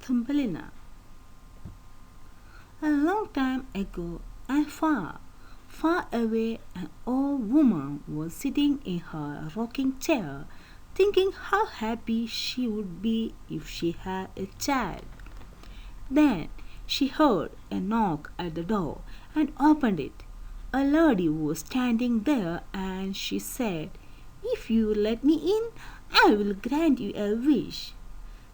Thumbelina. A long time ago and far, far away, an old woman was sitting in her rocking chair, thinking how happy she would be if she had a child. Then she heard a knock at the door and opened it. A lady was standing there and she said, "If you let me in, I will grant you a wish."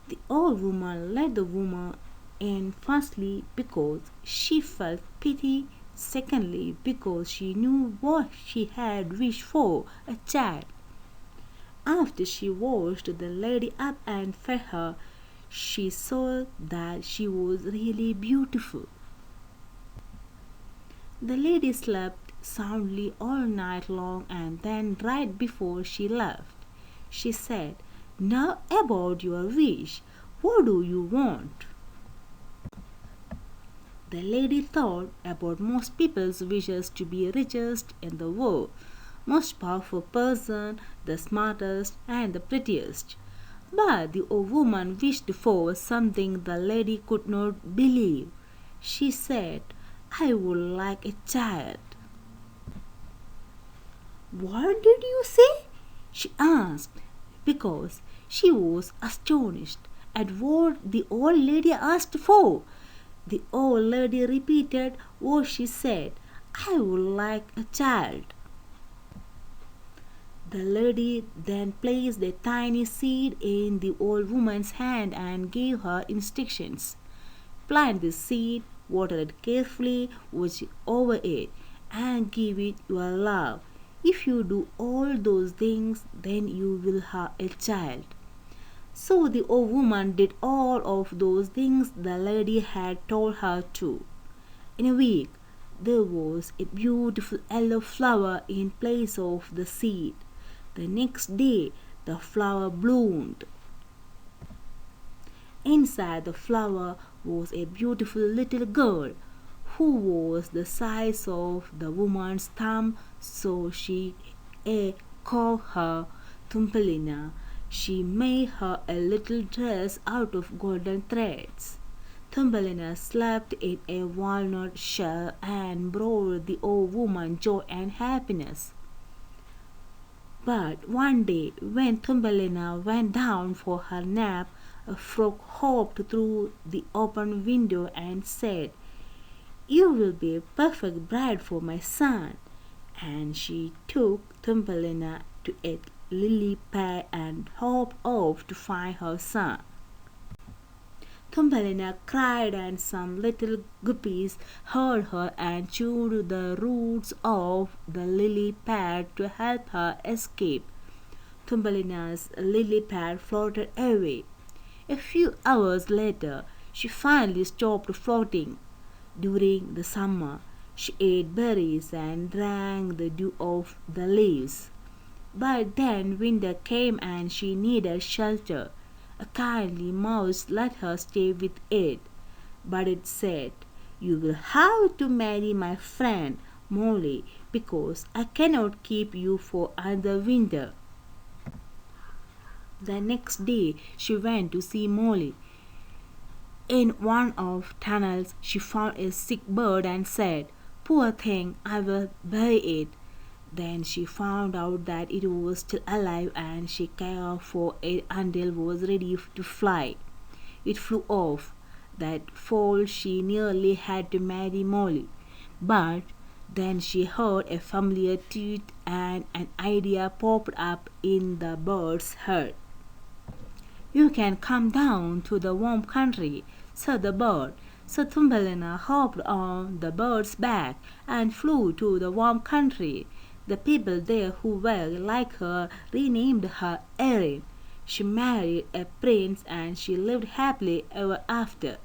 The old woman let the woman in, firstly because she felt pity, secondly because she knew what she had wished for, a child. After she washed the lady up and fed her, she saw that she was really beautiful. The lady slept soundly all night long, and then right before she left, she said, "Now about your wish. What do you want?" The lady thought about most people's wishes to be richest in the world, most powerful person, the smartest and the prettiest. But the old woman wished for something the lady could not believe. She said, "I would like a child." "What did you say?" she asked, because she was astonished at what the old lady asked for. The old lady repeated what she said, "I would like a child." The lady then placed a tiny seed in the old woman's hand and gave her instructions. "Plant this seed, water it carefully, watch over it, and give it your love. If you do all those things, then you will have a child." So the old woman did all of those things the lady had told her to. In a week, there was a beautiful yellow flower in place of the seed. The next day, the flower bloomed. Inside the flower was a beautiful little girl who was the size of the woman's thumb, so she called her Thumbelina. She made her a little dress out of golden threads. Thumbelina slept in a walnut shell and brought the old woman joy and happiness. But one day, when Thumbelina went down for her nap, a frog hopped through the open window and said, "You will be a perfect bride for my son." And she took Thumbelina to a lily pad and hopped off to find her son. Thumbelina cried, and some little guppies heard her and chewed the roots of the lily pad to help her escape. Thumbelina's lily pad floated away. A few hours later, she finally stopped floating. During the summer, she ate berries and drank the dew of the leaves. But then winter came and she needed shelter. A kindly mouse let her stay with it, but it said, "You will have to marry my friend Molly, because I cannot keep you for another winter." The next day she went to see Molly. In one of the tunnels she found a sick bird and said, "Poor thing, I will bury it." Then she found out that it was still alive and she cared for it until it was ready to fly. It flew off. That fall she nearly had to marry Molly. But then she heard a familiar tweet and an idea popped up in the bird's head. "You can come down to the warm country," said the bird. So Thumbelina hopped on the bird's back and flew to the warm country. The people there who were like her renamed her Erin. She married a prince and she lived happily ever after.